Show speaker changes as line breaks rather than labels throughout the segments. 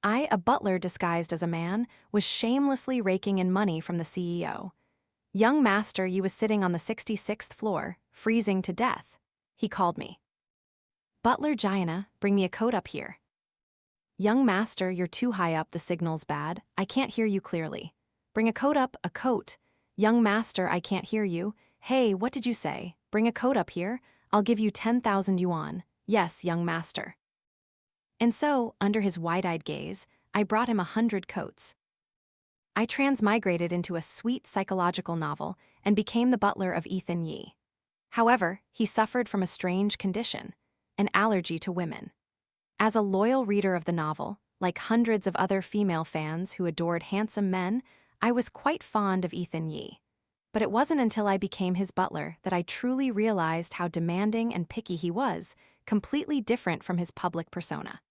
I, a butler disguised as a man, was shamelessly raking in money from the CEO. Young master, you was sitting on the 66th floor, freezing to death. He called me. Butler Gianna, bring me a coat up here. Young master, you're too high up, the signal's bad. I can't hear you clearly. Bring a coat up, a coat. Young master, I can't hear you. Hey, what did you say? Bring a coat up here. I'll give you 10,000 yuan. Yes, young master. And so, under his wide-eyed gaze, I brought him 100 coats. I transmigrated into a sweet psychological novel and became the butler of Ethan Yi. However, he suffered from a strange condition, an allergy to women. As a loyal reader of the novel, like hundreds of other female fans who adored handsome men, I was quite fond of Ethan Yi. But it wasn't until I became his butler that I truly realized how demanding and picky he was, completely different from his public persona.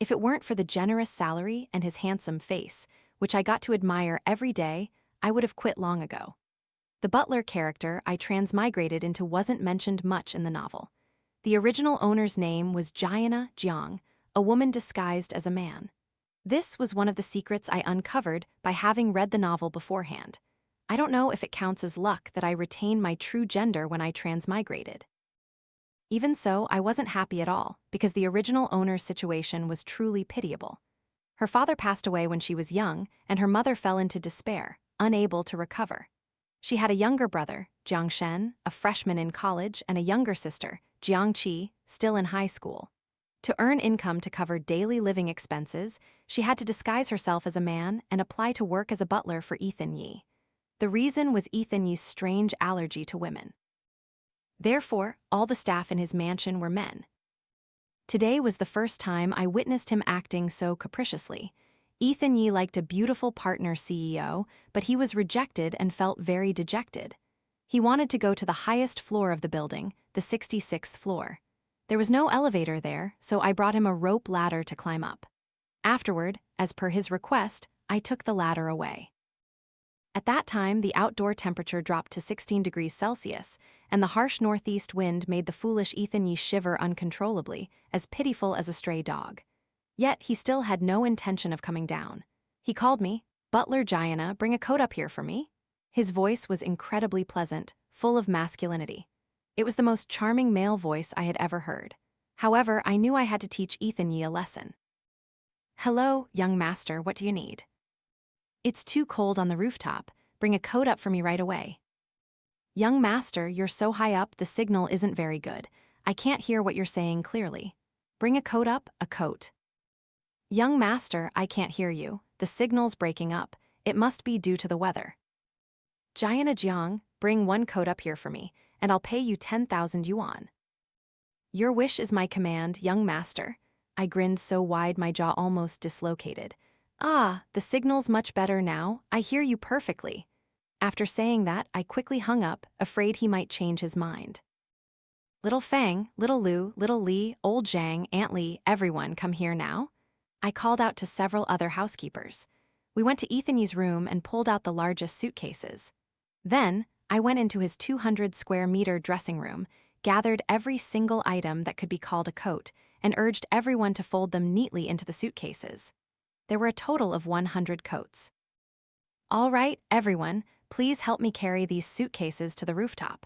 If it weren't for the generous salary and his handsome face, which I got to admire every day, I would have quit long ago. The butler character I transmigrated into wasn't mentioned much in the novel. The original owner's name was Jiana Jiang, a woman disguised as a man. This was one of the secrets I uncovered by having read the novel beforehand. I don't know if it counts as luck that I retained my true gender when I transmigrated. Even so, I wasn't happy at all, because the original owner's situation was truly pitiable. Her father passed away when she was young, and her mother fell into despair, unable to recover. She had a younger brother, Jiang Shen, a freshman in college, and a younger sister, Jiang Qi, still in high school. To earn income to cover daily living expenses, she had to disguise herself as a man and apply to work as a butler for Ethan Yi. The reason was Ethan Yi's strange allergy to women. Therefore, all the staff in his mansion were men. Today was the first time I witnessed him acting so capriciously. Ethan Yi liked a beautiful partner CEO, but he was rejected and felt very dejected. He wanted to go to the highest floor of the building, the 66th floor. There was no elevator there, so I brought him a rope ladder to climb up. Afterward, as per his request, I took the ladder away. At that time, the outdoor temperature dropped to 16 degrees Celsius, and the harsh northeast wind made the foolish Ethan Yi shiver uncontrollably, as pitiful as a stray dog. Yet he still had no intention of coming down. He called me, "Butler Gianna, bring a coat up here for me." His voice was incredibly pleasant, full of masculinity. It was the most charming male voice I had ever heard. However, I knew I had to teach Ethan Yi a lesson. "Hello, young master, what do you need?" "It's too cold on the rooftop. Bring a coat up for me right away." "Young master, you're so high up, the signal isn't very good. I can't hear what you're saying clearly. Bring a coat up, a coat." "Young master, I can't hear you. The signal's breaking up. It must be due to the weather." "Jiana Jiang, bring one coat up here for me, and I'll pay you 10,000 yuan." "Your wish is my command, young master." I grinned so wide my jaw almost dislocated. "Ah, the signal's much better now. I hear you perfectly." After saying that, I quickly hung up, afraid he might change his mind. "Little Fang, little Lu, little Li, old Zhang, Aunt Li, everyone come here now." I called out to several other housekeepers. We went to Ethan Yi's room and pulled out the largest suitcases. Then, I went into his 200 square meter dressing room, gathered every single item that could be called a coat, and urged everyone to fold them neatly into the suitcases. There were a total of 100 coats. "All right, everyone, please help me carry these suitcases to the rooftop.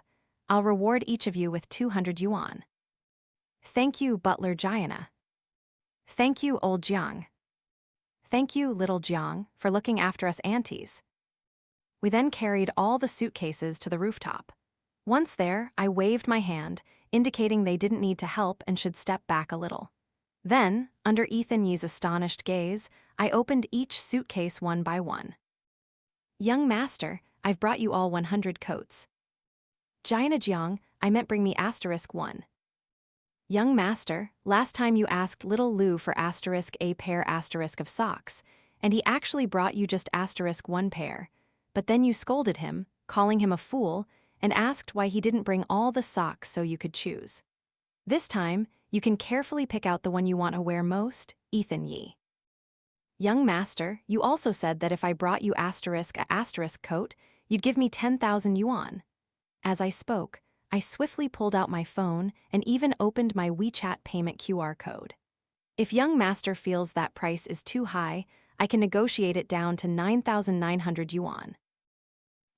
I'll reward each of you with 200 yuan." "Thank you, Butler Gianna." "Thank you, old Jiang." "Thank you, little Jiang, for looking after us aunties." We then carried all the suitcases to the rooftop. Once there, I waved my hand, indicating they didn't need to help and should step back a little. Then, under Ethan Yi's astonished gaze, I opened each suitcase one by one. "Young master, I've brought you all 100 coats." "Jiana Jiang, I meant bring me *1. "Young master, last time you asked little Lu for *a pair of socks, and he actually brought you just *1 pair, but then you scolded him, calling him a fool, and asked why he didn't bring all the socks so you could choose. This time, you can carefully pick out the one you want to wear most, Ethan Yi." "Young master, you also said that if I brought you *a coat, you'd give me 10,000 yuan." As I spoke, I swiftly pulled out my phone and even opened my WeChat payment QR code. If young master feels that price is too high, I can negotiate it down to 9,900 yuan.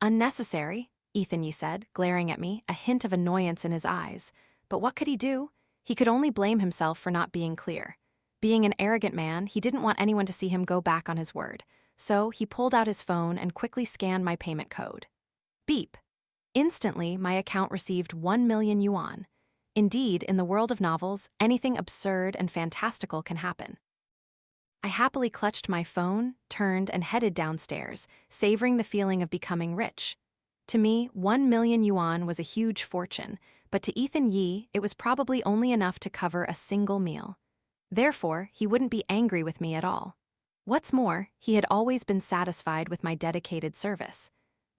Unnecessary, Ethan Yi said, glaring at me, a hint of annoyance in his eyes. But what could he do? He could only blame himself for not being clear. Being an arrogant man, he didn't want anyone to see him go back on his word. So he pulled out his phone and quickly scanned my payment code. Beep. Instantly, my account received 1 million yuan. Indeed, in the world of novels, anything absurd and fantastical can happen. I happily clutched my phone, turned, and headed downstairs, savoring the feeling of becoming rich. To me, 1 million yuan was a huge fortune, but to Ethan Yi, it was probably only enough to cover a single meal. Therefore, he wouldn't be angry with me at all. What's more, he had always been satisfied with my dedicated service.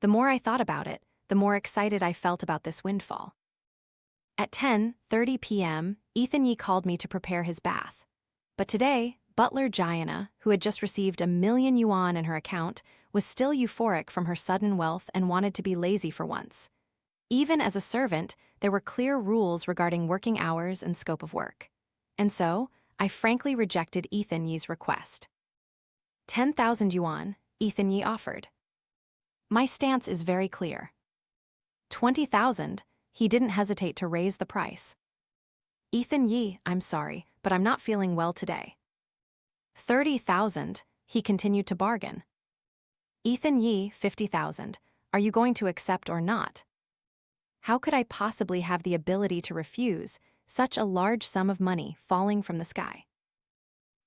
The more I thought about it, the more excited I felt about this windfall. At 10:30 p.m., Ethan Yi called me to prepare his bath. But today, Butler Gianna, who had just received 1 million yuan in her account, was still euphoric from her sudden wealth and wanted to be lazy for once. Even as a servant, there were clear rules regarding working hours and scope of work. And so, I frankly rejected Ethan Yi's request. 10,000 yuan, Ethan Yi offered. My stance is very clear. 20,000, he didn't hesitate to raise the price. Ethan Yi, I'm sorry, but I'm not feeling well today. 30,000, he continued to bargain. Ethan Yi, 50,000, are you going to accept or not? How could I possibly have the ability to refuse such a large sum of money falling from the sky?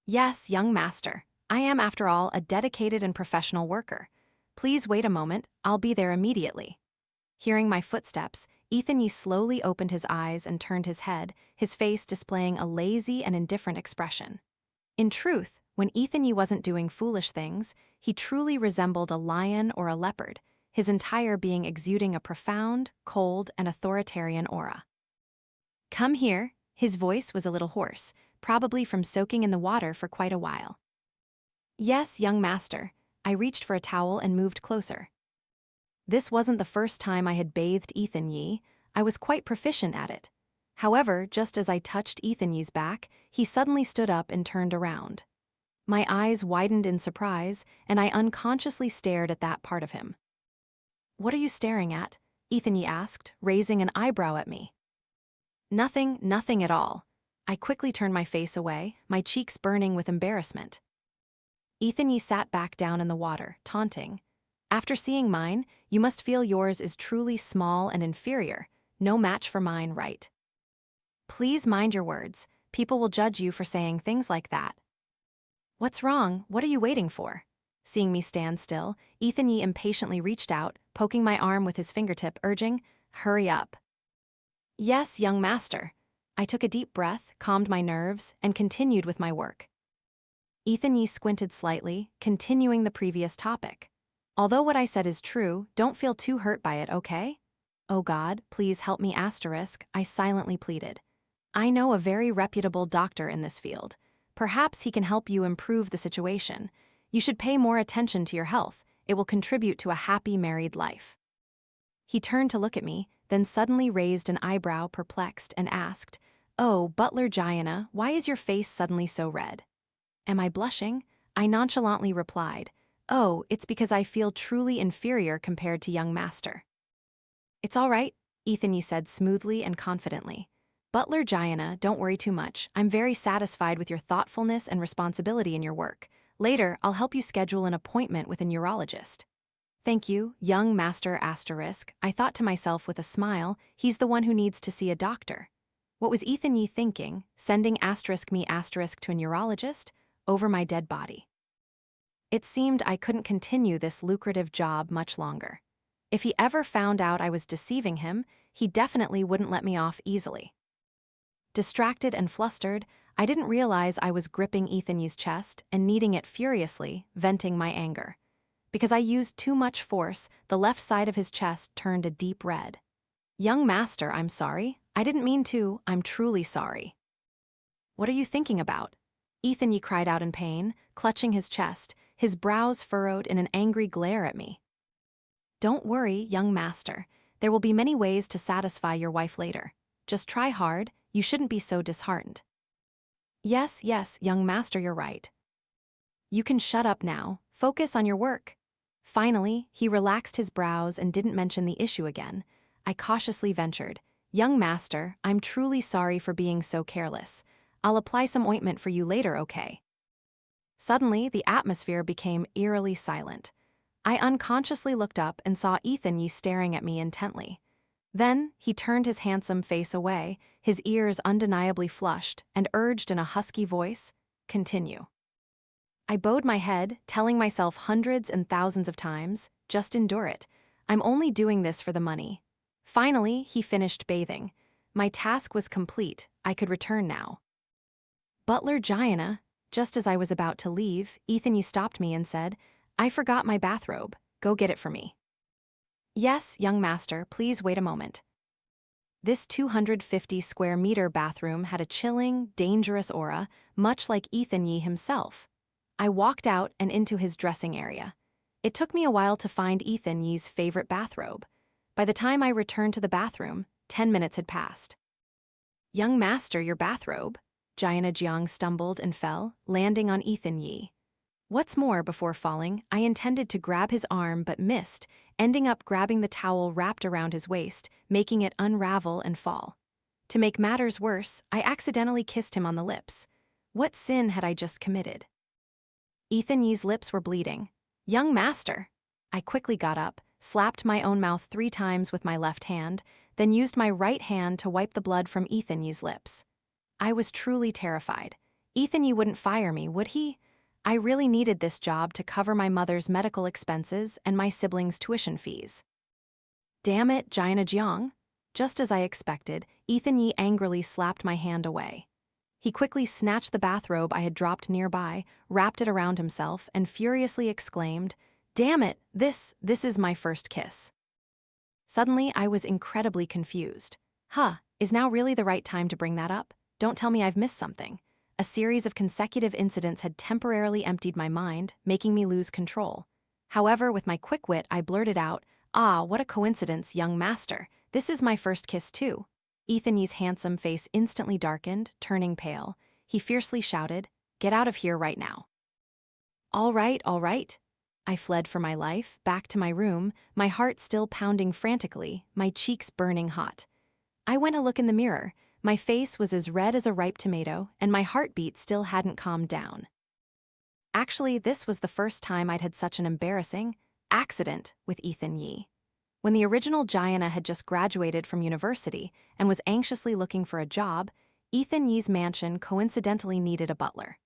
Yes, young master, I am after all a dedicated and professional worker. Please wait a moment, I'll be there immediately. Hearing my footsteps, Ethan Yi slowly opened his eyes and turned his head, his face displaying a lazy and indifferent expression. In truth, when Ethan Yi wasn't doing foolish things, he truly resembled a lion or a leopard, his entire being exuding a profound, cold, and authoritarian aura. Come here, his voice was a little hoarse, probably from soaking in the water for quite a while. Yes, young master, I reached for a towel and moved closer. This wasn't the first time I had bathed Ethan Yi, I was quite proficient at it. However, just as I touched Ethan Yi's back, he suddenly stood up and turned around. My eyes widened in surprise, and I unconsciously stared at that part of him. What are you staring at? Ethan Yi asked, raising an eyebrow at me. Nothing at all. I quickly turned my face away, my cheeks burning with embarrassment. Ethan Yi sat back down in the water, taunting. After seeing mine, you must feel yours is truly small and inferior, no match for mine, right? Please mind your words, people will judge you for saying things like that. What's wrong? What are you waiting for? Seeing me stand still, Ethan Yi impatiently reached out, poking my arm with his fingertip, urging, hurry up. Yes, young master. I took a deep breath, calmed my nerves, and continued with my work. Ethan Yi squinted slightly, continuing the previous topic. Although what I said is true, don't feel too hurt by it, okay? Oh God, please help me *, I silently pleaded. I know a very reputable doctor in this field. Perhaps he can help you improve the situation. You should pay more attention to your health. It will contribute to a happy married life. He turned to look at me, then suddenly raised an eyebrow, perplexed, and asked, Oh, Butler Gianna, why is your face suddenly so red? Am I blushing? I nonchalantly replied, Oh, it's because I feel truly inferior compared to young master. It's all right, Ethan Yi said smoothly and confidently. Butler Gianna, don't worry too much. I'm very satisfied with your thoughtfulness and responsibility in your work. Later, I'll help you schedule an appointment with a urologist. Thank you, young master *. I thought to myself with a smile, he's the one who needs to see a doctor. What was Ethan Yi thinking, sending *me * to an urologist, over my dead body? It seemed I couldn't continue this lucrative job much longer. If he ever found out I was deceiving him, he definitely wouldn't let me off easily. Distracted and flustered, I didn't realize I was gripping Ethan Yi's chest and kneading it furiously, venting my anger. Because I used too much force, the left side of his chest turned a deep red. Young master, I'm sorry. I didn't mean to. I'm truly sorry. What are you thinking about? Ethan Yi cried out in pain, clutching his chest, his brows furrowed in an angry glare at me. Don't worry, young master. There will be many ways to satisfy your wife later. Just try hard. You shouldn't be so disheartened. Yes, yes, young master, you're right. You can shut up now. Focus on your work. Finally, he relaxed his brows and didn't mention the issue again. I cautiously ventured, Young master, I'm truly sorry for being so careless. I'll apply some ointment for you later, okay? Suddenly, the atmosphere became eerily silent. I unconsciously looked up and saw Ethan Yee staring at me intently. Then, he turned his handsome face away, his ears undeniably flushed, and urged in a husky voice, "Continue." I bowed my head, telling myself hundreds and thousands of times, "Just endure it. I'm only doing this for the money." Finally, he finished bathing. My task was complete. I could return now. Butler Gianna, just as I was about to leave, Ethan Yee stopped me and said, "I forgot my bathrobe. Go get it for me." "Yes, young master, please wait a moment." This 250 square meter bathroom had a chilling, dangerous aura, much like Ethan Yee himself. I walked out and into his dressing area. It took me a while to find Ethan Yee's favorite bathrobe. By the time I returned to the bathroom, 10 minutes had passed. "Young master, your bathrobe." Jiana Jiang stumbled and fell, landing on Ethan Yee. What's more, before falling, I intended to grab his arm but missed, ending up grabbing the towel wrapped around his waist, making it unravel and fall. To make matters worse, I accidentally kissed him on the lips. What sin had I just committed? Ethan Yee's lips were bleeding. "Young master!" I quickly got up, slapped my own mouth 3 times with my left hand, then used my right hand to wipe the blood from Ethan Yee's lips. I was truly terrified. Ethan Yee wouldn't fire me, would he? I really needed this job to cover my mother's medical expenses and my siblings' tuition fees. "Damn it, Jiana Jiang." Just as I expected, Ethan Yee angrily slapped my hand away. He quickly snatched the bathrobe I had dropped nearby, wrapped it around himself, and furiously exclaimed, "Damn it, this is my first kiss." Suddenly, I was incredibly confused. Is now really the right time to bring that up? Don't tell me I've missed something. A series of consecutive incidents had temporarily emptied my mind, making me lose control. However, with my quick wit, I blurted out, "What a coincidence, young master. This is my first kiss too." Ethan Yee's handsome face instantly darkened, turning pale. He fiercely shouted, "Get out of here right now." All right, all right." I fled for my life, back to my room, my heart still pounding frantically, my cheeks burning hot. I went a look in the mirror. My face was as red as a ripe tomato, and my heartbeat still hadn't calmed down. Actually, this was the first time I'd had such an embarrassing accident with Ethan Yee. When the original Jiana had just graduated from university and was anxiously looking for a job, Ethan Yee's mansion coincidentally needed a butler.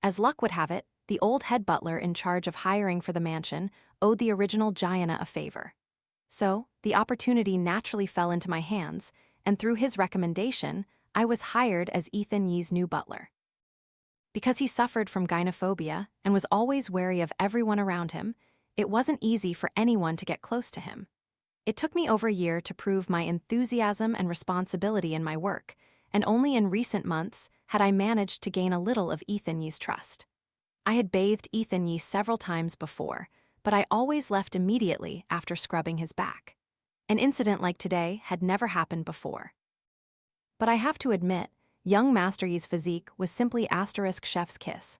As luck would have it, the old head butler in charge of hiring for the mansion owed the original Jiana a favor. So, the opportunity naturally fell into my hands, and through his recommendation, I was hired as Ethan Yee's new butler. Because he suffered from gynophobia and was always wary of everyone around him, it wasn't easy for anyone to get close to him. It took me over a year to prove my enthusiasm and responsibility in my work, and only in recent months had I managed to gain a little of Ethan Yee's trust. I had bathed Ethan Yee several times before, but I always left immediately after scrubbing his back. An incident like today had never happened before. But I have to admit, young Master Yee's physique was simply asterisk chef's kiss.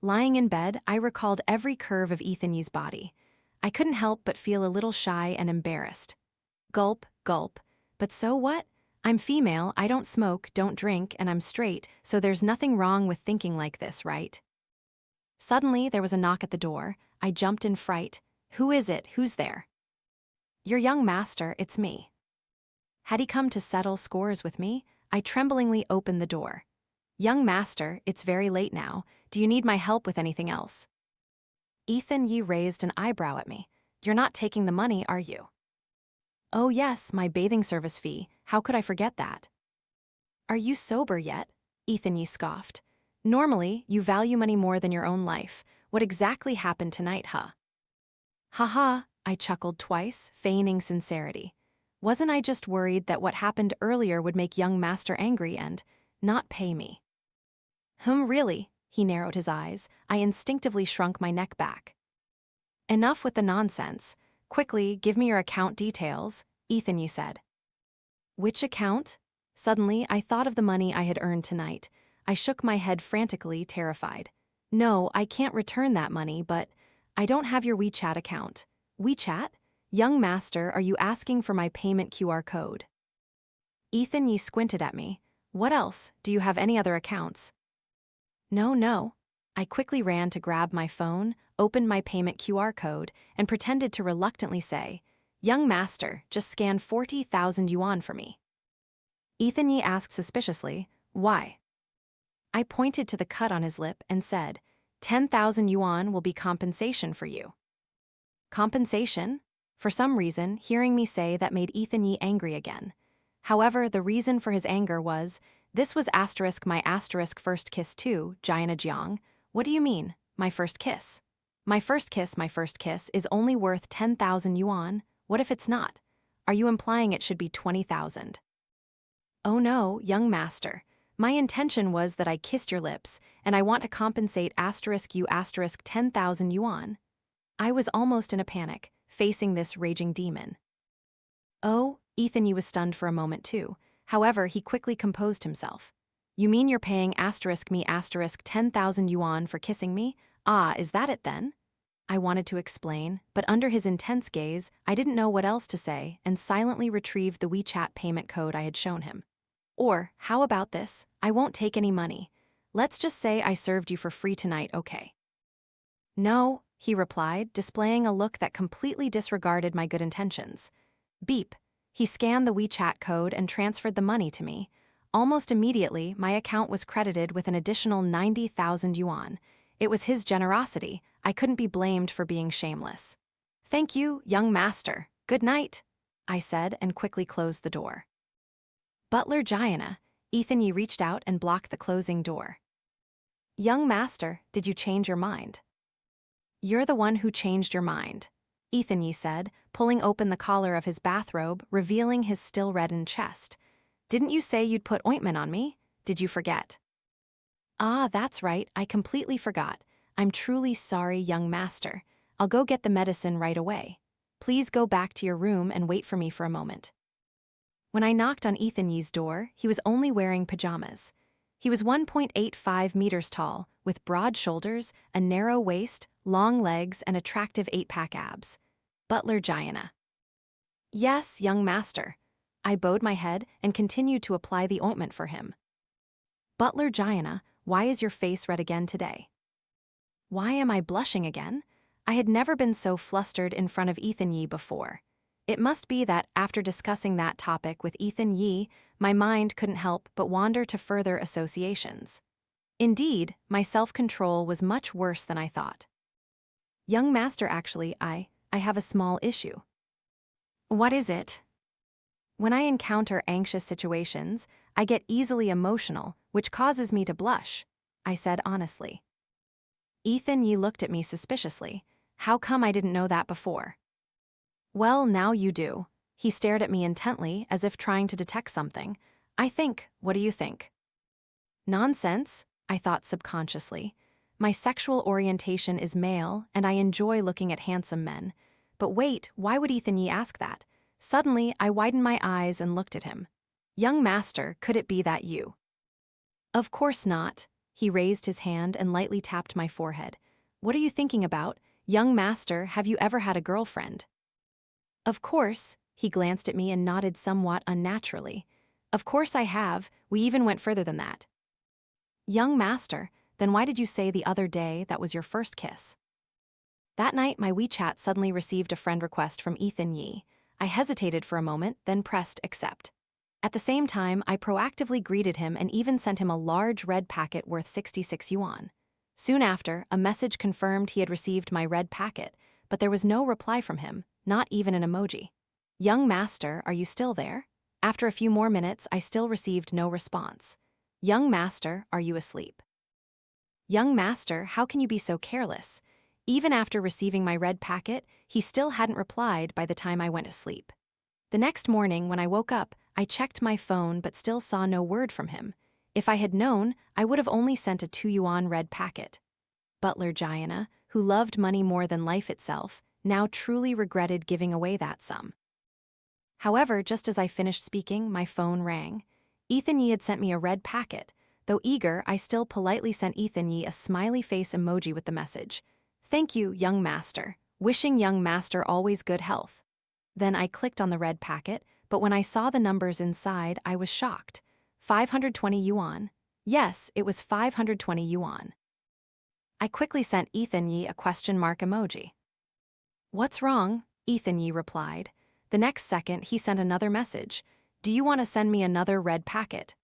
Lying in bed, I recalled every curve of Ethan Yee's body. I couldn't help but feel a little shy and embarrassed. Gulp, gulp. But so what? I'm female, I don't smoke, don't drink, and I'm straight, so there's nothing wrong with thinking like this, right? Suddenly, there was a knock at the door. I jumped in fright. "Who is it? Who's there?" "Your young master, it's me." Had he come to settle scores with me? I tremblingly opened the door. "Young master, it's very late now. Do you need my help with anything else?" Ethan Yee raised an eyebrow at me. "You're not taking the money, are you?" "Oh yes, my bathing service fee. How could I forget that?" "Are you sober yet?" Ethan Yee scoffed. "Normally, you value money more than your own life. What exactly happened tonight, huh?" "Haha," I chuckled twice, feigning sincerity. Wasn't I just worried that what happened earlier would make young master angry and not pay me? Really?" He narrowed his eyes. I instinctively shrunk my neck back. "Enough with the nonsense. Quickly, give me your account details," Ethan Yee said. "Which account?" Suddenly, I thought of the money I had earned tonight. I shook my head frantically, terrified. No, I can't return that money, but I don't have your WeChat account. WeChat? Young master, are you asking for my payment QR code? Ethan Yee squinted at me. What else? Do you have any other accounts? No. I quickly ran to grab my phone, opened my payment QR code, and pretended to reluctantly say, Young master, just scan 40,000 yuan for me. Ethan Yee asked suspiciously, why? I pointed to the cut on his lip and said, 10,000 yuan will be compensation for you. Compensation? For some reason, hearing me say that made Ethan Yee angry again. However, the reason for his anger was, this was my first kiss too, Jiana Jiang. What do you mean, my first kiss? My first kiss is only worth 10,000 yuan. What if it's not? Are you implying it should be 20,000? Oh no, young master. My intention was that I kissed your lips, and I want to compensate you 10,000 yuan. I was almost in a panic, facing this raging demon. Oh, Ethan Yee was stunned for a moment too. However, he quickly composed himself. You mean you're paying me 10,000 yuan for kissing me? Ah, is that it then? I wanted to explain, but under his intense gaze, I didn't know what else to say and silently retrieved the WeChat payment code I had shown him. Or, how about this? I won't take any money. Let's just say I served you for free tonight, okay? No, he replied, displaying a look that completely disregarded my good intentions. Beep. He scanned the WeChat code and transferred the money to me. Almost immediately, my account was credited with an additional 90,000 yuan. It was his generosity. I couldn't be blamed for being shameless. Thank you, young master. Good night, I said and quickly closed the door. Butler Jiana, Ethan Yee reached out and blocked the closing door. Young master, did you change your mind? You're the one who changed your mind, Ethan Yee said, pulling open the collar of his bathrobe, revealing his still reddened chest. Didn't you say you'd put ointment on me? Did you forget? Ah, that's right, I completely forgot. I'm truly sorry, young master. I'll go get the medicine right away. Please go back to your room and wait for me for a moment. When I knocked on Ethan Yee's door, he was only wearing pajamas. He was 1.85 meters tall, with broad shoulders, a narrow waist, long legs, and attractive 8-pack abs. Butler Jiana. Yes, young master. I bowed my head and continued to apply the ointment for him. Butler Jiana, why is your face red again today? Why am I blushing again? I had never been so flustered in front of Ethan Yee before. It must be that after discussing that topic with Ethan Yee, my mind couldn't help but wander to further associations. Indeed, my self-control was much worse than I thought. Young master, actually, I have a small issue. What is it? When I encounter anxious situations, I get easily emotional, which causes me to blush, I said honestly. Ethan Yee looked at me suspiciously. How come I didn't know that before? Well, now you do. He stared at me intently, as if trying to detect something. What do you think? Nonsense, I thought subconsciously. My sexual orientation is male, and I enjoy looking at handsome men. But wait, why would Ethan Yee ask that? Suddenly, I widened my eyes and looked at him. Young master, could it be that you? Of course not. He raised his hand and lightly tapped my forehead. What are you thinking about? Young master, have you ever had a girlfriend? Of course, he glanced at me and nodded somewhat unnaturally. Of course I have, we even went further than that. Young master, then why did you say the other day that was your first kiss? That night, my WeChat suddenly received a friend request from Ethan Yee. I hesitated for a moment, then pressed accept. At the same time, I proactively greeted him and even sent him a large red packet worth 66 yuan. Soon after, a message confirmed he had received my red packet, but there was no reply from him, not even an emoji. Young master, are you still there? After a few more minutes, I still received no response. Young master, are you asleep? Young master, how can you be so careless? Even after receiving my red packet, he still hadn't replied by the time I went to sleep. The next morning, when I woke up, I checked my phone but still saw no word from him. If I had known, I would have only sent a 2 yuan red packet. Butler Jiana, who loved money more than life itself, now truly regretted giving away that sum. However, just as I finished speaking, my phone rang. Ethan Yee had sent me a red packet. Though eager, I still politely sent Ethan Yi a smiley face emoji with the message, "Thank you, young master. Wishing young master always good health." Then I clicked on the red packet, but when I saw the numbers inside, I was shocked. 520 yuan. Yes, it was 520 yuan. I quickly sent Ethan Yi a question mark emoji. "What's wrong?" Ethan Yi replied. The next second, he sent another message. "Do you want to send me another red packet?"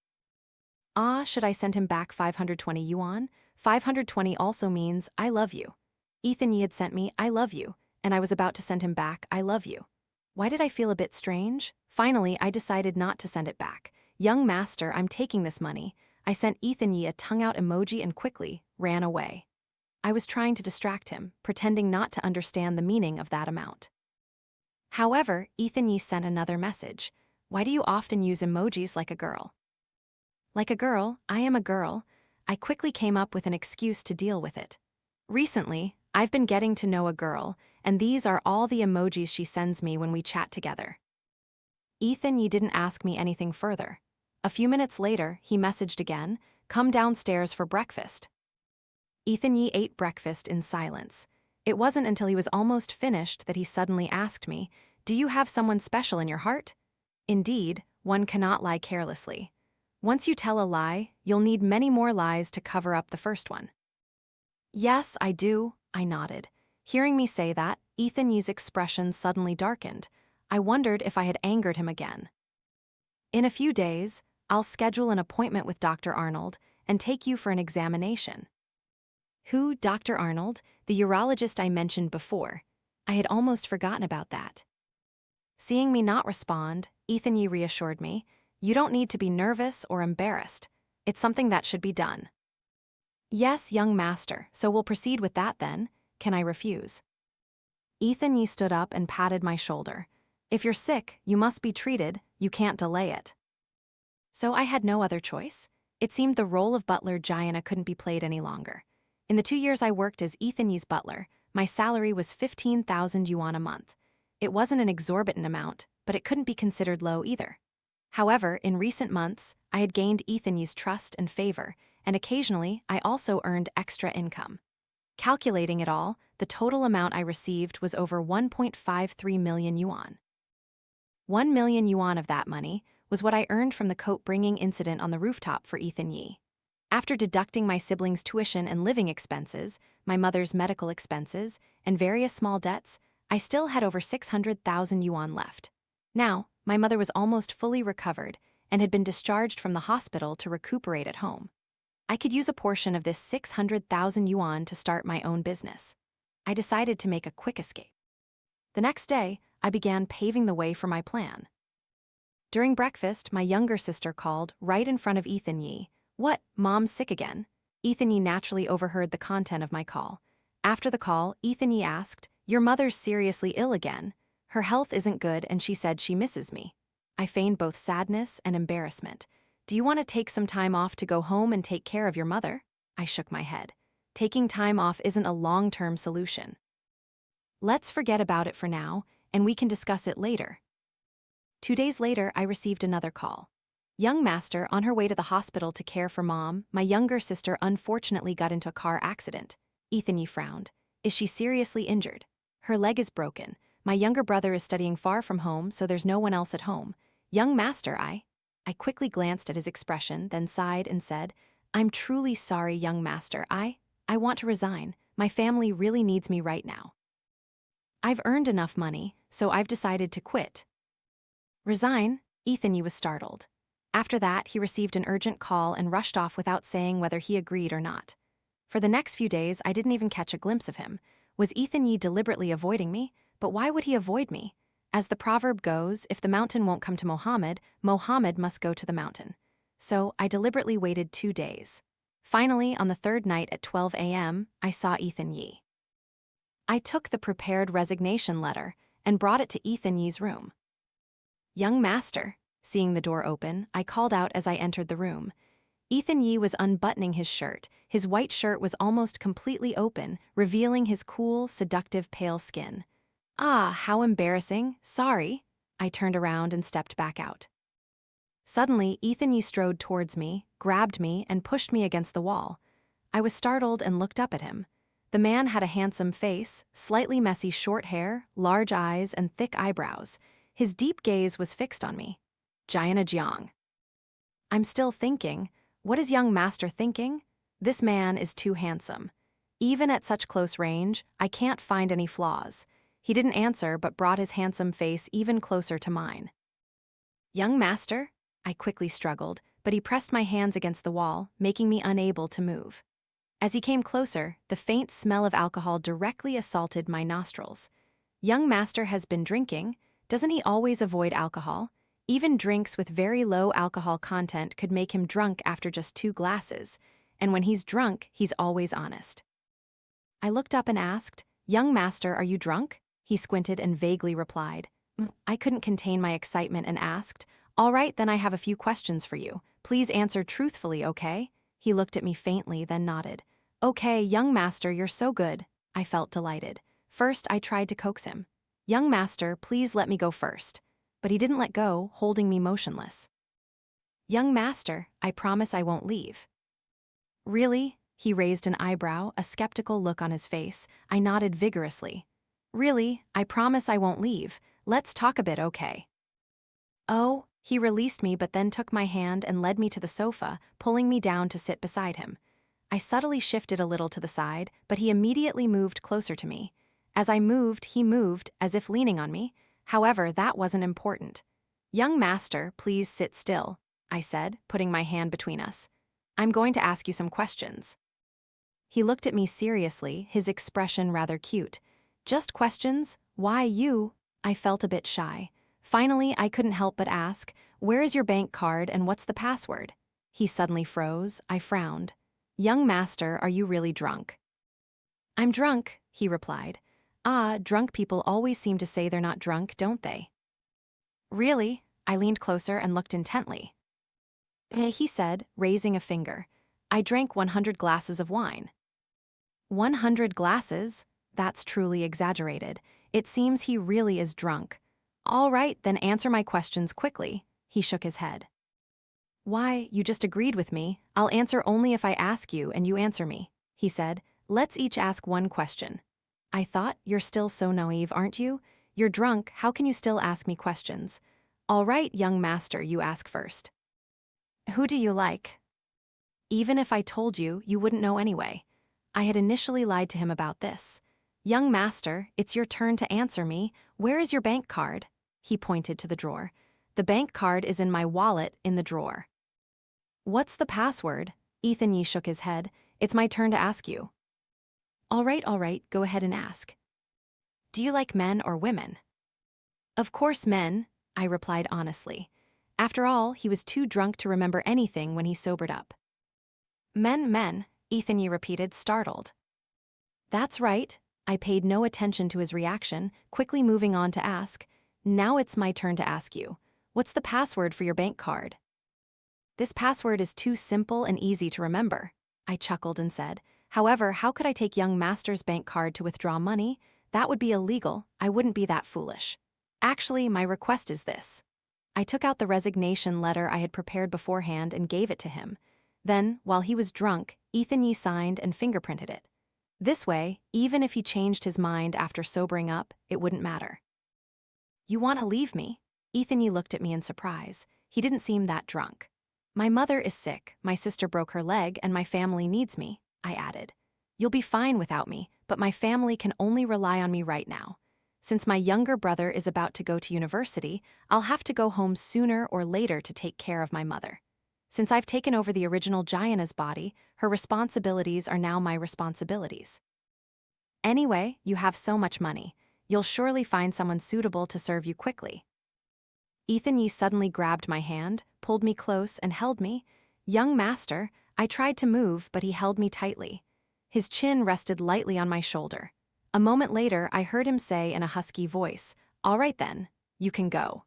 Should I send him back 520 yuan? 520 also means "I love you." Ethan Yi had sent me "I love you," and I was about to send him back "I love you." Why did I feel a bit strange? Finally, I decided not to send it back. "Young master, I'm taking this money." I sent Ethan Yi a tongue-out emoji and quickly ran away. I was trying to distract him, pretending not to understand the meaning of that amount. However, Ethan Yi sent another message. "Why do you often use emojis like a girl?" Like a girl, I am a girl. I quickly came up with an excuse to deal with it. Recently, I've been getting to know a girl, and these are all the emojis she sends me when we chat together. Ethan Yi didn't ask me anything further. A few minutes later, he messaged again, "Come downstairs for breakfast." Ethan Yi ate breakfast in silence. It wasn't until he was almost finished that he suddenly asked me, "Do you have someone special in your heart?" Indeed, one cannot lie carelessly. Once you tell a lie, you'll need many more lies to cover up the first one. "Yes, I do," I nodded. Hearing me say that, Ethan Yi's expression suddenly darkened. I wondered if I had angered him again. "In a few days, I'll schedule an appointment with Dr. Arnold and take you for an examination." Who, Dr. Arnold? The urologist I mentioned before. I had almost forgotten about that. Seeing me not respond, Ethan Yi reassured me, "You don't need to be nervous or embarrassed. It's something that should be done." "Yes, young master, so we'll proceed with that then. Can I refuse?" Ethan Yi stood up and patted my shoulder. "If you're sick, you must be treated, you can't delay it." So I had no other choice. It seemed the role of butler Gianna couldn't be played any longer. In the 2 years I worked as Ethan Yi's butler, my salary was 15,000 yuan a month. It wasn't an exorbitant amount, but it couldn't be considered low either. However, in recent months, I had gained Ethan Yi's trust and favor, and occasionally I also earned extra income. Calculating it all, the total amount I received was over 1.53 million yuan. 1 million yuan of that money was what I earned from the coat-bringing incident on the rooftop for Ethan Yi. After deducting my siblings' tuition and living expenses, my mother's medical expenses, and various small debts, I still had over 600,000 yuan left. Now, my mother was almost fully recovered and had been discharged from the hospital to recuperate at home. I could use a portion of this 600,000 yuan to start my own business. I decided to make a quick escape. The next day, I began paving the way for my plan. During breakfast, my younger sister called right in front of Ethan Yi. "What, Mom's sick again?" Ethan Yi naturally overheard the content of my call. After the call, Ethan Yi asked, "Your mother's seriously ill again. Her health isn't good and she said she misses me." I feigned both sadness and embarrassment. "Do you want to take some time off to go home and take care of your mother?" I shook my head. Taking time off isn't a long-term solution. Let's forget about it for now, and we can discuss it later. 2 days later, I received another call. "Young master, on her way to the hospital to care for Mom, my younger sister unfortunately got into a car accident." Ethan Yi frowned. "Is she seriously injured?" "Her leg is broken. My younger brother is studying far from home, so there's no one else at home." "Young master, I quickly glanced at his expression, then sighed and said, "I'm truly sorry, young master. I want to resign. My family really needs me right now. I've earned enough money, so I've decided to quit." "Resign?" Ethan Yi was startled. After that, he received an urgent call and rushed off without saying whether he agreed or not. For the next few days, I didn't even catch a glimpse of him. Was Ethan Yi deliberately avoiding me? But why would he avoid me? As the proverb goes, if the mountain won't come to Mohammed, Mohammed must go to the mountain. So I deliberately waited 2 days. Finally, on the third night at 12 a.m., I saw Ethan Yi. I took the prepared resignation letter and brought it to Ethan Yi's room. "Young master." Seeing the door open, I called out as I entered the room. Ethan Yi was unbuttoning his shirt. His white shirt was almost completely open, revealing his cool, seductive pale skin. "Ah, how embarrassing. Sorry." I turned around and stepped back out. Suddenly, Ethan Yi strode towards me, grabbed me, and pushed me against the wall. I was startled and looked up at him. The man had a handsome face, slightly messy short hair, large eyes, and thick eyebrows. His deep gaze was fixed on me. Jiana Jiang. I'm still thinking, what is young master thinking? This man is too handsome. Even at such close range, I can't find any flaws. He didn't answer but brought his handsome face even closer to mine. Young master? I quickly struggled, but he pressed my hands against the wall, making me unable to move. As he came closer, the faint smell of alcohol directly assaulted my nostrils. Young master has been drinking. Doesn't he always avoid alcohol? Even drinks with very low alcohol content could make him drunk after just 2 glasses, and when he's drunk, he's always honest. I looked up and asked, "Young master, are you drunk?" He squinted and vaguely replied. I couldn't contain my excitement and asked, "All right, then I have a few questions for you. Please answer truthfully, okay?" He looked at me faintly, then nodded. "Okay, young master, you're so good." I felt delighted. First, I tried to coax him. "Young master, please let me go first." But he didn't let go, holding me motionless. "Young master, I promise I won't leave." "Really?" He raised an eyebrow, a skeptical look on his face. I nodded vigorously. "Really, I promise I won't leave. Let's talk a bit, okay?" "Oh," he released me but then took my hand and led me to the sofa, pulling me down to sit beside him. I subtly shifted a little to the side, but he immediately moved closer to me. As I moved, he moved, as if leaning on me. However, that wasn't important. "Young master, please sit still," I said, putting my hand between us. "I'm going to ask you some questions." He looked at me seriously, his expression rather cute. "Just questions? Why you?" I felt a bit shy. Finally, I couldn't help but ask, "Where is your bank card and what's the password?" He suddenly froze. I frowned. "Young master, are you really drunk?" "I'm drunk," he replied. "Ah, drunk people always seem to say they're not drunk, don't they?" "Really?" I leaned closer and looked intently. He said, raising a finger. "I drank 100 glasses of wine." 100 glasses? That's truly exaggerated. It seems he really is drunk. "All right, then answer my questions quickly." He shook his head. "Why, you just agreed with me. I'll answer only if I ask you and you answer me," he said. "Let's each ask one question." I thought, you're still so naive, aren't you? You're drunk, how can you still ask me questions? "All right, young master, you ask first." "Who do you like?" Even if I told you, you wouldn't know anyway. I had initially lied to him about this. "Young master, it's your turn to answer me. Where is your bank card?" He pointed to the drawer. "The bank card is in my wallet in the drawer." "What's the password?" Ethan Yi shook his head. "It's my turn to ask you." All right, go ahead and ask." "Do you like men or women?" "Of course men," I replied honestly. After all, he was too drunk to remember anything when he sobered up. Men, Ethan Yi repeated, startled. "That's right." I paid no attention to his reaction, quickly moving on to ask, "Now it's my turn to ask you. What's the password for your bank card?" "This password is too simple and easy to remember," I chuckled and said. "However, how could I take young master's bank card to withdraw money? That would be illegal. I wouldn't be that foolish. Actually, my request is this." I took out the resignation letter I had prepared beforehand and gave it to him. Then, while he was drunk, Ethan Yi signed and fingerprinted it. This way, even if he changed his mind after sobering up, it wouldn't matter. "You want to leave me?" Ethan Yi looked at me in surprise. He didn't seem that drunk. "My mother is sick, my sister broke her leg, and my family needs me," I added. "You'll be fine without me, but my family can only rely on me right now. Since my younger brother is about to go to university, I'll have to go home sooner or later to take care of my mother. Since I've taken over the original Giana's body, her responsibilities are now my responsibilities. Anyway, you have so much money. You'll surely find someone suitable to serve you quickly." Ethan Yi suddenly grabbed my hand, pulled me close, and held me. "Young master," I tried to move, but he held me tightly. His chin rested lightly on my shoulder. A moment later, I heard him say in a husky voice, "All right then, you can go."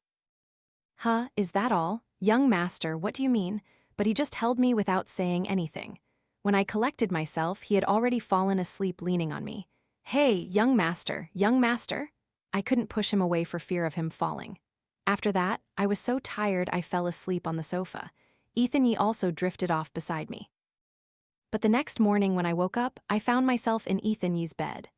"Huh, is that all? Young master, what do you mean?" But he just held me without saying anything. When I collected myself, he had already fallen asleep leaning on me. "Hey, young master, young master?" I couldn't push him away for fear of him falling. After that, I was so tired I fell asleep on the sofa. Ethan Yi also drifted off beside me. But the next morning when I woke up, I found myself in Ethan Yi's bed.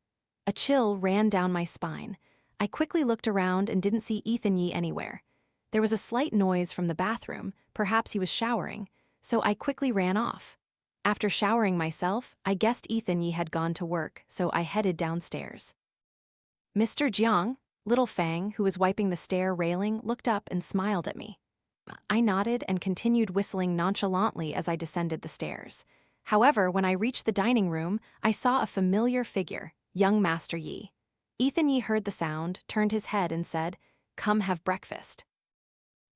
A chill ran down my spine. I quickly looked around and didn't see Ethan Yi anywhere. There was a slight noise from the bathroom, perhaps he was showering, so I quickly ran off. After showering myself, I guessed Ethan Yi had gone to work, so I headed downstairs. Mr. Jiang, little Fang, who was wiping the stair railing, looked up and smiled at me. I nodded and continued whistling nonchalantly as I descended the stairs. However, when I reached the dining room, I saw a familiar figure, young Master Yi. Ethan Yi heard the sound, turned his head and said, "Come have breakfast."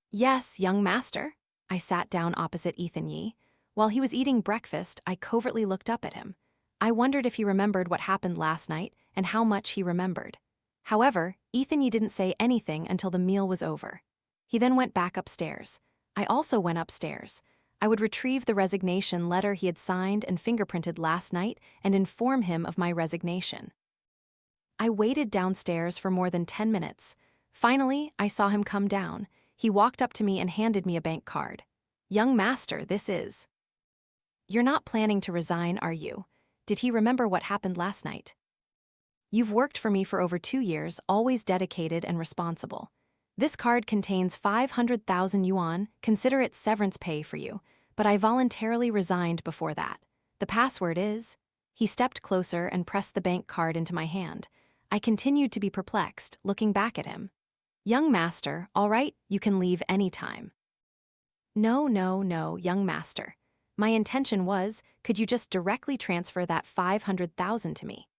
"Yes, young master." I sat down opposite Ethan Yi. While he was eating breakfast, I covertly looked up at him. I wondered if he remembered what happened last night and how much he remembered. However, Ethan Yi didn't say anything until the meal was over. He then went back upstairs. I also went upstairs. I would retrieve the resignation letter he had signed and fingerprinted last night and inform him of my resignation. I waited downstairs for more than 10 minutes. Finally, I saw him come down. He walked up to me and handed me a bank card. "Young master, this is." "You're not planning to resign, are you?" Did he remember what happened last night? "You've worked for me for over 2 years, always dedicated and responsible. This card contains 500,000 yuan, consider it severance pay for you, but I voluntarily resigned before that. The password is..." He stepped closer and pressed the bank card into my hand. I continued to be perplexed, looking back at him. "Young master, all right, you can leave any time." No, young master. My intention was, could you just directly transfer that 500,000 to me?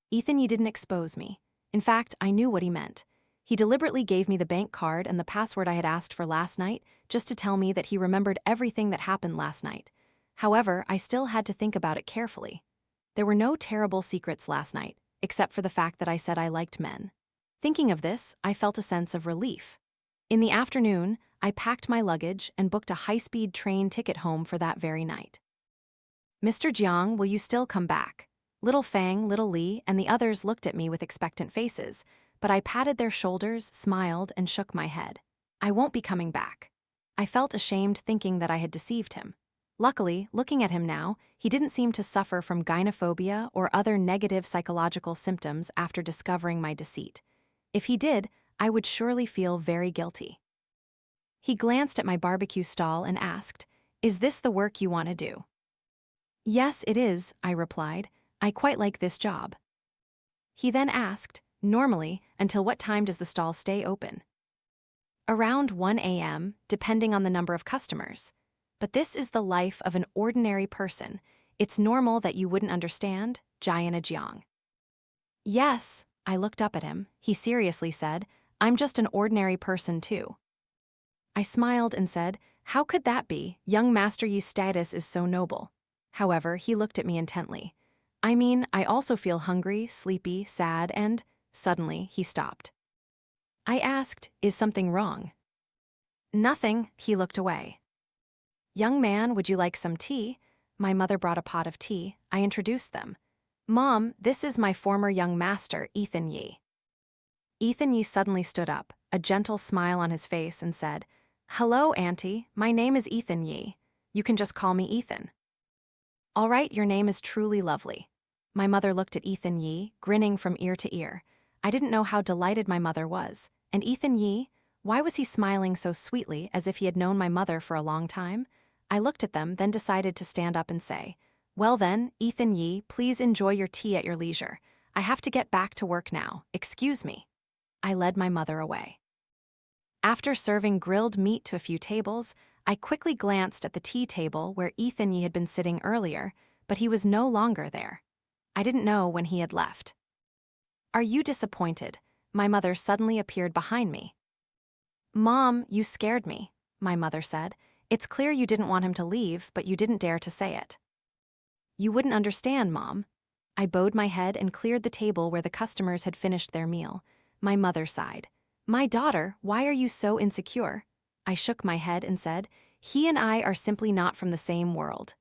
Ethan Yi didn't expose me. In fact, I knew what he meant. He deliberately gave me the bank card and the password I had asked for last night, just to tell me that he remembered everything that happened last night. However, I still had to think about it carefully. There were no terrible secrets last night, except for the fact that I said I liked men. Thinking of this, I felt a sense of relief. In the afternoon, I packed my luggage and booked a high-speed train ticket home for that very night. "Mr. Jiang, will you still come back?" Little Fang, Little Li, and the others looked at me with expectant faces, but I patted their shoulders, smiled, and shook my head. "I won't be coming back." I felt ashamed thinking that I had deceived him. Luckily, looking at him now, he didn't seem to suffer from gynophobia or other negative psychological symptoms after discovering my deceit. If he did, I would surely feel very guilty. He glanced at my barbecue stall and asked, "Is this the work you want to do?" "Yes, it is," I replied. "I quite like this job." He then asked, "Normally, until what time does the stall stay open?" "Around 1 a.m., depending on the number of customers. But this is the life of an ordinary person. It's normal that you wouldn't understand, Jiana Jiang." "Yes," I looked up at him. He seriously said, "I'm just an ordinary person too." I smiled and said, "How could that be? Young Master Yi's status is so noble." However, he looked at me intently. "I mean, I also feel hungry, sleepy, sad, and..." Suddenly, he stopped. I asked, "Is something wrong?" "Nothing," he looked away. "Young man, would you like some tea?" My mother brought a pot of tea. I introduced them. "Mom, this is my former young master, Ethan Yi." Ethan Yi suddenly stood up, a gentle smile on his face, and said, "Hello, Auntie. My name is Ethan Yi. You can just call me Ethan." "All right, your name is truly lovely." My mother looked at Ethan Yi, grinning from ear to ear. I didn't know how delighted my mother was. And Ethan Yi, why was he smiling so sweetly as if he had known my mother for a long time? I looked at them, then decided to stand up and say, "Well then, Ethan Yi, please enjoy your tea at your leisure. I have to get back to work now. Excuse me." I led my mother away. After serving grilled meat to a few tables, I quickly glanced at the tea table where Ethan Yi had been sitting earlier, but he was no longer there. I didn't know when he had left. "Are you disappointed?" My mother suddenly appeared behind me. "Mom, you scared me," my mother said. "It's clear you didn't want him to leave, but you didn't dare to say it." "You wouldn't understand, Mom." I bowed my head and cleared the table where the customers had finished their meal. My mother sighed. "My daughter, why are you so insecure?" I shook my head and said, "He and I are simply not from the same world."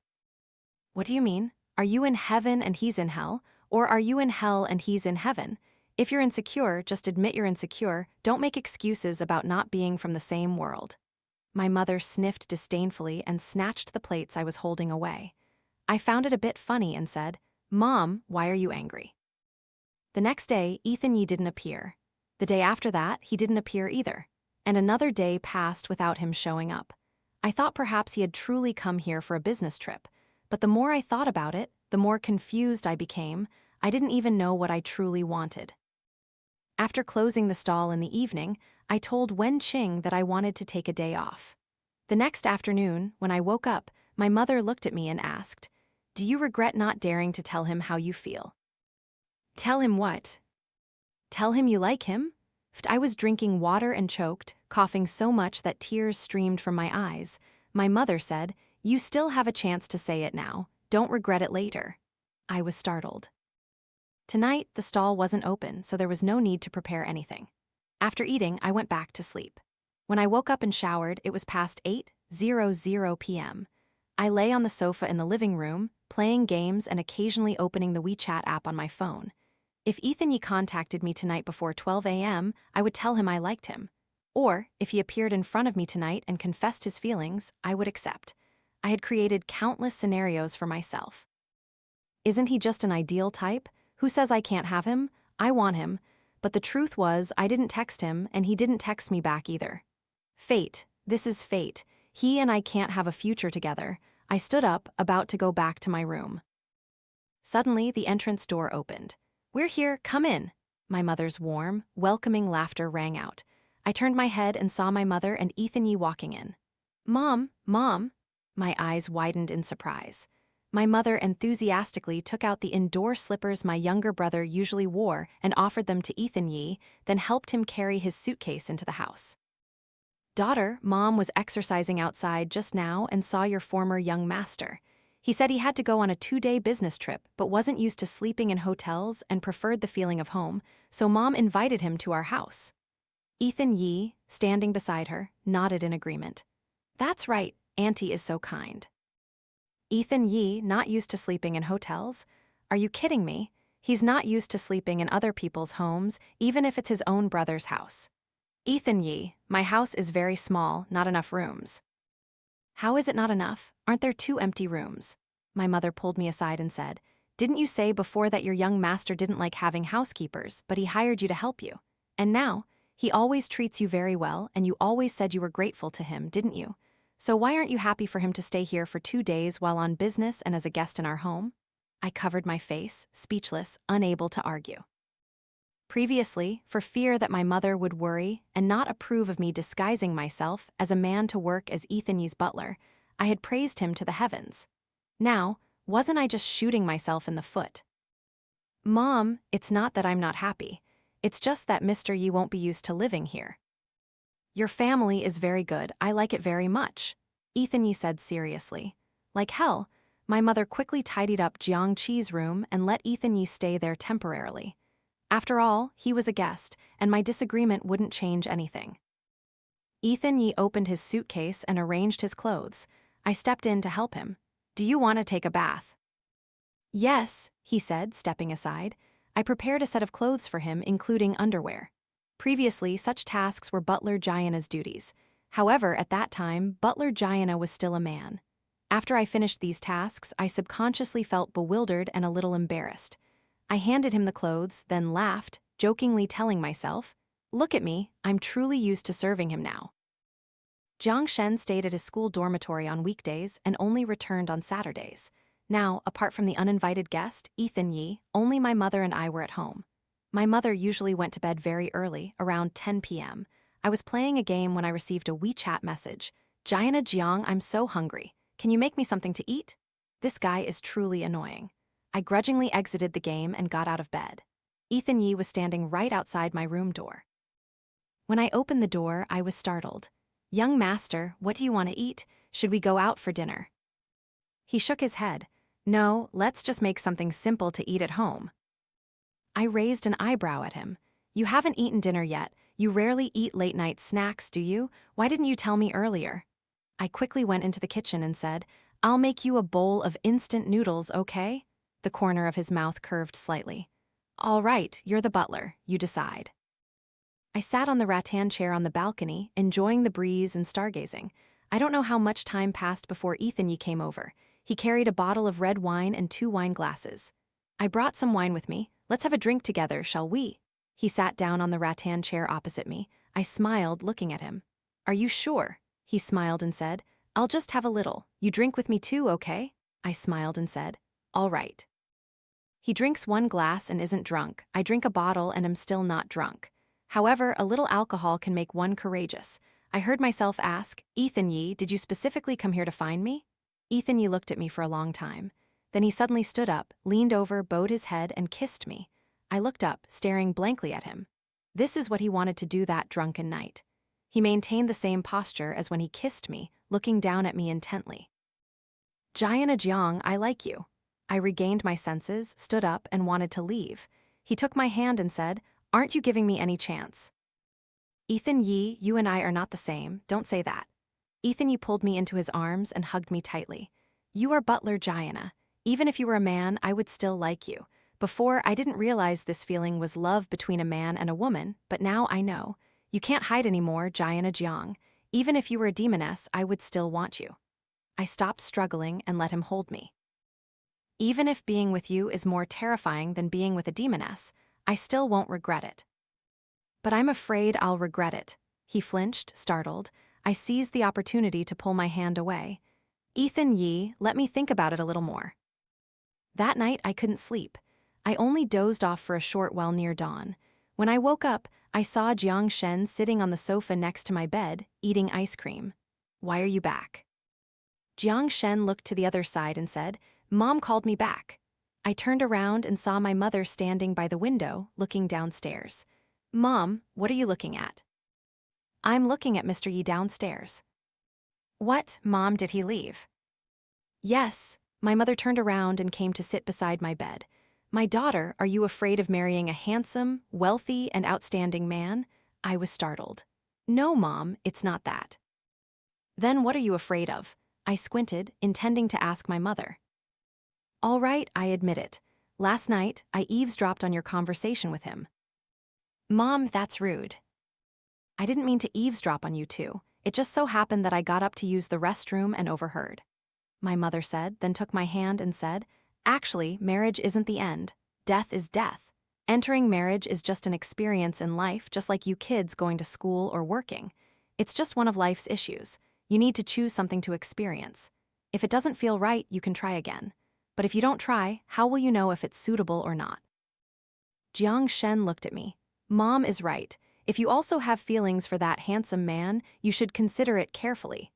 "What do you mean? Are you in heaven and he's in hell? Or are you in hell and he's in heaven? If you're insecure, just admit you're insecure, don't make excuses about not being from the same world. My mother sniffed disdainfully and snatched the plates I was holding away. I found it a bit funny and said, "Mom, why are you angry?" The next day, Ethan Yee didn't appear. The day after that, he didn't appear either. And another day passed without him showing up. I thought perhaps he had truly come here for a business trip, but the more I thought about it, the more confused I became. I didn't even know what I truly wanted. After closing the stall in the evening, I told Wen Qing that I wanted to take a day off. The next afternoon, when I woke up, my mother looked at me and asked, "Do you regret not daring to tell him how you feel?" "Tell him what?" "Tell him you like him?" I was drinking water and choked, coughing so much that tears streamed from my eyes. My mother said, "You still have a chance to say it now. Don't regret it later." I was startled. Tonight, the stall wasn't open, so there was no need to prepare anything. After eating, I went back to sleep. When I woke up and showered, it was past 8:00 p.m. I lay on the sofa in the living room, playing games and occasionally opening the WeChat app on my phone. If Ethan Yee contacted me tonight before 12 a.m., I would tell him I liked him. Or, if he appeared in front of me tonight and confessed his feelings, I would accept. I had created countless scenarios for myself. Isn't he just an ideal type? Who says I can't have him? I want him. But the truth was, I didn't text him, and he didn't text me back either. Fate. This is fate. He and I can't have a future together. I stood up, about to go back to my room. Suddenly, the entrance door opened. "We're here, come in." My mother's warm, welcoming laughter rang out. I turned my head and saw my mother and Ethan Yee walking in. "Mom, Mom." My eyes widened in surprise. My mother enthusiastically took out the indoor slippers my younger brother usually wore and offered them to Ethan Yee, then helped him carry his suitcase into the house. "Daughter, Mom was exercising outside just now and saw your former young master. He said he had to go on a 2-day business trip but wasn't used to sleeping in hotels and preferred the feeling of home, so Mom invited him to our house." Ethan Yee, standing beside her, nodded in agreement. "That's right, Auntie is so kind." Ethan Yee, not used to sleeping in hotels? Are you kidding me? He's not used to sleeping in other people's homes, even if it's his own brother's house. "Ethan Yee, my house is very small, not enough rooms." "How is it not enough? Aren't there 2 empty rooms?" My mother pulled me aside and said, "Didn't you say before that your young master didn't like having housekeepers, but he hired you to help you? And now, he always treats you very well, and you always said you were grateful to him, didn't you? So why aren't you happy for him to stay here for 2 days while on business and as a guest in our home?" I covered my face, speechless, unable to argue. Previously, for fear that my mother would worry and not approve of me disguising myself as a man to work as Ethan Yee's butler, I had praised him to the heavens. Now, wasn't I just shooting myself in the foot? "Mom, it's not that I'm not happy. It's just that Mr. Yee won't be used to living here." "Your family is very good, I like it very much," Ethan Yee said seriously. Like hell, my mother quickly tidied up Jiang Qi's room and let Ethan Yee stay there temporarily. After all, he was a guest, and my disagreement wouldn't change anything. Ethan Yee opened his suitcase and arranged his clothes. I stepped in to help him. "Do you want to take a bath?" "Yes," he said, stepping aside. I prepared a set of clothes for him, including underwear. Previously, such tasks were Butler Jayana's duties. However, at that time, Butler Jayana was still a man. After I finished these tasks, I subconsciously felt bewildered and a little embarrassed. I handed him the clothes, then laughed, jokingly telling myself, "Look at me, I'm truly used to serving him now." Jiang Shen stayed at his school dormitory on weekdays and only returned on Saturdays. Now, apart from the uninvited guest, Ethan Yee, only my mother and I were at home. My mother usually went to bed very early, around 10 p.m. I was playing a game when I received a WeChat message. "Jiana Jiang, I'm so hungry. Can you make me something to eat?" This guy is truly annoying. I grudgingly exited the game and got out of bed. Ethan Yee was standing right outside my room door. When I opened the door, I was startled. "Young master, what do you want to eat? Should we go out for dinner?" He shook his head. "No, let's just make something simple to eat at home." I raised an eyebrow at him. "You haven't eaten dinner yet. You rarely eat late-night snacks, do you? Why didn't you tell me earlier?" I quickly went into the kitchen and said, "I'll make you a bowl of instant noodles, okay?" The corner of his mouth curved slightly. All right, you're the butler, you decide. I sat on the rattan chair on the balcony, enjoying the breeze and stargazing. I don't know how much time passed before Ethan Yee came over. He carried a bottle of red wine and 2 wine glasses. I brought some wine with me. Let's have a drink together, shall we? He sat down on the rattan chair opposite me. I smiled, looking at him. Are you sure? He smiled and said, I'll just have a little. You drink with me too, okay? I smiled and said, all right. He drinks 1 glass and isn't drunk. I drink a bottle and am still not drunk. However, a little alcohol can make one courageous. I heard myself ask, Ethan Yee, did you specifically come here to find me? Ethan Yee looked at me for a long time. Then he suddenly stood up, leaned over, bowed his head, and kissed me. I looked up, staring blankly at him. This is what he wanted to do that drunken night. He maintained the same posture as when he kissed me, looking down at me intently. Jiana Jiang, I like you. I regained my senses, stood up, and wanted to leave. He took my hand and said, aren't you giving me any chance? Ethan Yee, you and I are not the same, don't say that. Ethan Yee pulled me into his arms and hugged me tightly. You are Butler Jiana. Even if you were a man, I would still like you. Before, I didn't realize this feeling was love between a man and a woman, but now I know. You can't hide anymore, Jiana Jiang. Even if you were a demoness, I would still want you. I stopped struggling and let him hold me. Even if being with you is more terrifying than being with a demoness, I still won't regret it. But I'm afraid I'll regret it. He flinched, startled. I seized the opportunity to pull my hand away. Ethan Yee, let me think about it a little more. That night, I couldn't sleep. I only dozed off for a short while near dawn. When I woke up, I saw Jiang Shen sitting on the sofa next to my bed, eating ice cream. Why are you back? Jiang Shen looked to the other side and said, Mom called me back. I turned around and saw my mother standing by the window, looking downstairs. Mom, what are you looking at? I'm looking at Mr. Yee downstairs. What, Mom, did he leave? Yes. My mother turned around and came to sit beside my bed. My daughter, are you afraid of marrying a handsome, wealthy, and outstanding man? I was startled. No, Mom, it's not that. Then what are you afraid of? I squinted, intending to ask my mother. All right, I admit it. Last night, I eavesdropped on your conversation with him. Mom, that's rude. I didn't mean to eavesdrop on you two. It just so happened that I got up to use the restroom and overheard. My mother said, then took my hand and said, actually, marriage isn't the end. Death is death. Entering marriage is just an experience in life, just like you kids going to school or working. It's just one of life's issues. You need to choose something to experience. If it doesn't feel right, you can try again. But if you don't try, how will you know if it's suitable or not? Jiang Shen looked at me. Mom is right. If you also have feelings for that handsome man, you should consider it carefully.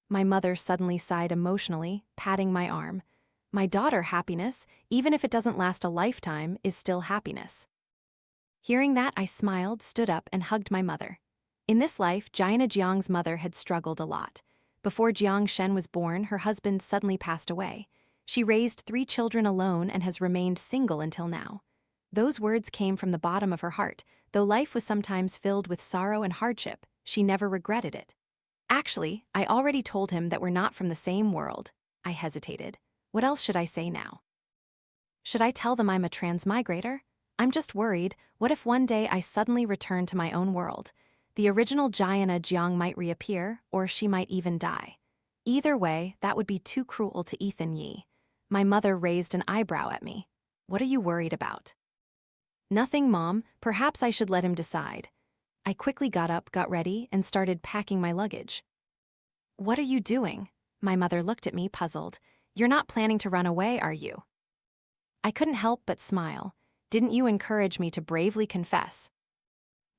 My mother suddenly sighed emotionally, patting my arm. My daughter, happiness, even if it doesn't last a lifetime, is still happiness. Hearing that, I smiled, stood up, and hugged my mother. In this life, Jiana Jiang's mother had struggled a lot. Before Jiang Shen was born, her husband suddenly passed away. She raised 3 children alone and has remained single until now. Those words came from the bottom of her heart. Though life was sometimes filled with sorrow and hardship, she never regretted it. Actually, I already told him that we're not from the same world. I hesitated. What else should I say now? Should I tell them I'm a transmigrator? I'm just worried. What if one day I suddenly return to my own world? The original Jiana Jiang might reappear, or she might even die. Either way, that would be too cruel to Ethan Yee. My mother raised an eyebrow at me. What are you worried about? Nothing, Mom. Perhaps I should let him decide. I quickly got up, got ready, and started packing my luggage. What are you doing? My mother looked at me, puzzled. You're not planning to run away, are you? I couldn't help but smile. Didn't you encourage me to bravely confess?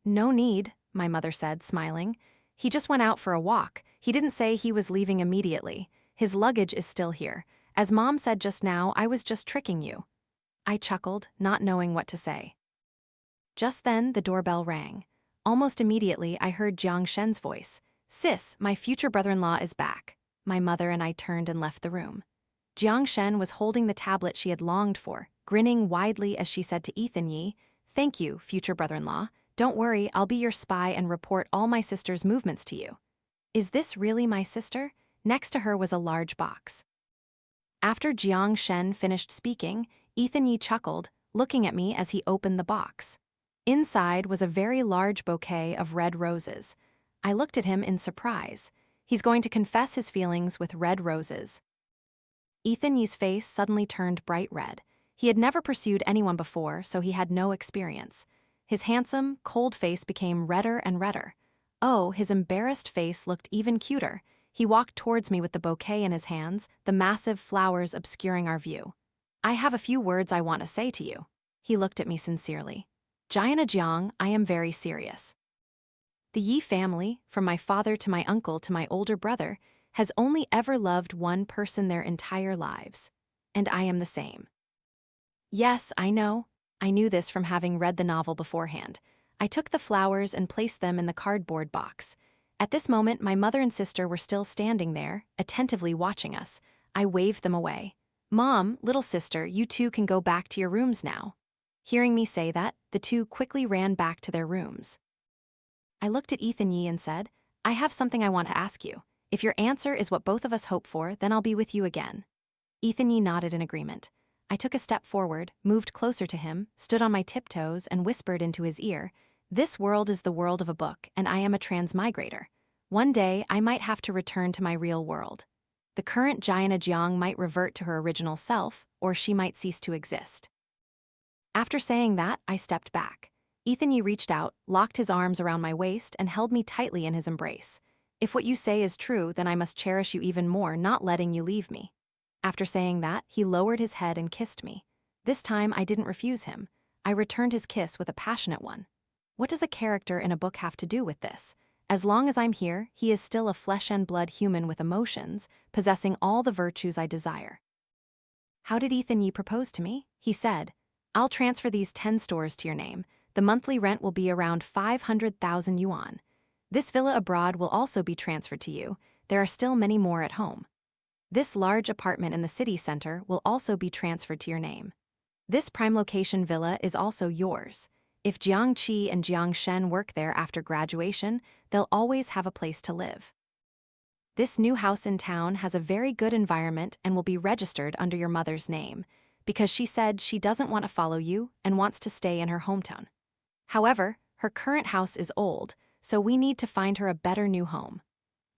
No need, my mother said, smiling. He just went out for a walk. He didn't say he was leaving immediately. His luggage is still here. As Mom said just now, I was just tricking you. I chuckled, not knowing what to say. Just then, the doorbell rang. Almost immediately, I heard Jiang Shen's voice. Sis, my future brother-in-law is back. My mother and I turned and left the room. Jiang Shen was holding the tablet she had longed for, grinning widely as she said to Ethan Yee, Thank you, future brother-in-law. Don't worry, I'll be your spy and report all my sister's movements to you. Is this really my sister? Next to her was a large box. After Jiang Shen finished speaking, Ethan Yee chuckled, looking at me as he opened the box. Inside was a very large bouquet of red roses. I looked at him in surprise. He's going to confess his feelings with red roses. Ethan Yee's face suddenly turned bright red. He had never pursued anyone before, so he had no experience. His handsome, cold face became redder and redder. Oh, his embarrassed face looked even cuter. He walked towards me with the bouquet in his hands, the massive flowers obscuring our view. I have a few words I want to say to you. He looked at me sincerely. Jiana Jiang, I am very serious. The Yi family, from my father to my uncle to my older brother, has only ever loved one person their entire lives. And I am the same. Yes, I know. I knew this from having read the novel beforehand. I took the flowers and placed them in the cardboard box. At this moment, my mother and sister were still standing there, attentively watching us. I waved them away. Mom, little sister, you two can go back to your rooms now. Hearing me say that, the two quickly ran back to their rooms. I looked at Ethan Yi and said, I have something I want to ask you. If your answer is what both of us hope for, then I'll be with you again. Ethan Yi nodded in agreement. I took a step forward, moved closer to him, stood on my tiptoes, and whispered into his ear, This world is the world of a book, and I am a transmigrator. One day, I might have to return to my real world. The current Jiana Jiang might revert to her original self, or she might cease to exist. After saying that, I stepped back. Ethan Yi reached out, locked his arms around my waist, and held me tightly in his embrace. If what you say is true, then I must cherish you even more, not letting you leave me. After saying that, he lowered his head and kissed me. This time, I didn't refuse him. I returned his kiss with a passionate one. What does a character in a book have to do with this? As long as I'm here, he is still a flesh and blood human with emotions, possessing all the virtues I desire. How did Ethan Yi propose to me? He said, I'll transfer these 10 stores to your name. The monthly rent will be around 500,000 yuan. This villa abroad will also be transferred to you. There are still many more at home. This large apartment in the city center will also be transferred to your name. This prime location villa is also yours. If Jiang Qi and Jiang Shen work there after graduation, they'll always have a place to live. This new house in town has a very good environment and will be registered under your mother's name, because she said she doesn't want to follow you and wants to stay in her hometown. However, her current house is old, so we need to find her a better new home.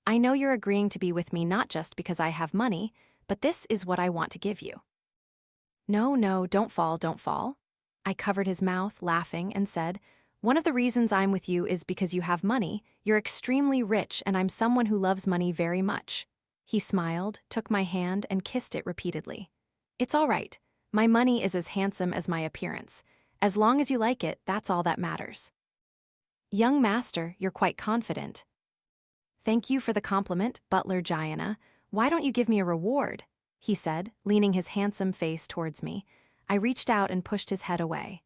I know you're agreeing to be with me not just because I have money, but this is what I want to give you. No, don't fall, don't fall. I covered his mouth, laughing, and said, One of the reasons I'm with you is because you have money, you're extremely rich, and I'm someone who loves money very much. He smiled, took my hand, and kissed it repeatedly. It's all right. My money is as handsome as my appearance. As long as you like it, that's all that matters. Young master, you're quite confident. Thank you for the compliment, Butler Jiana. Why don't you give me a reward? He said, leaning his handsome face towards me. I reached out and pushed his head away.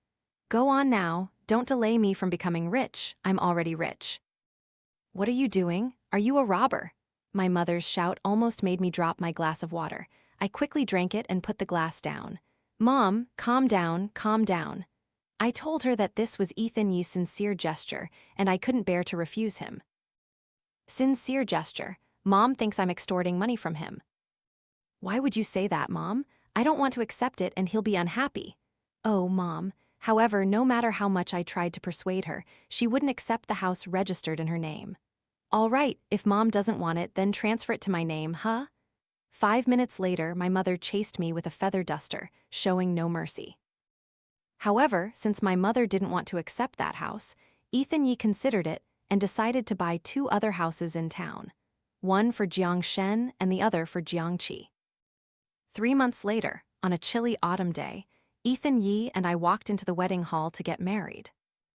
Go on now, don't delay me from becoming rich. I'm already rich. What are you doing? Are you a robber? My mother's shout almost made me drop my glass of water. I quickly drank it and put the glass down. Mom, calm down, calm down. I told her that this was Ethan Yi's sincere gesture, and I couldn't bear to refuse him. Sincere gesture. Mom thinks I'm extorting money from him. Why would you say that, Mom? I don't want to accept it and he'll be unhappy. Oh, Mom. However, no matter how much I tried to persuade her, she wouldn't accept the house registered in her name. All right, if Mom doesn't want it, then transfer it to my name, huh? 5 minutes later, my mother chased me with a feather duster, showing no mercy. However, since my mother didn't want to accept that house, Ethan Yi considered it and decided to buy 2 other houses in town, one for Jiang Shen and the other for Jiang Qi. 3 months later, on a chilly autumn day, Ethan Yi and I walked into the wedding hall to get married.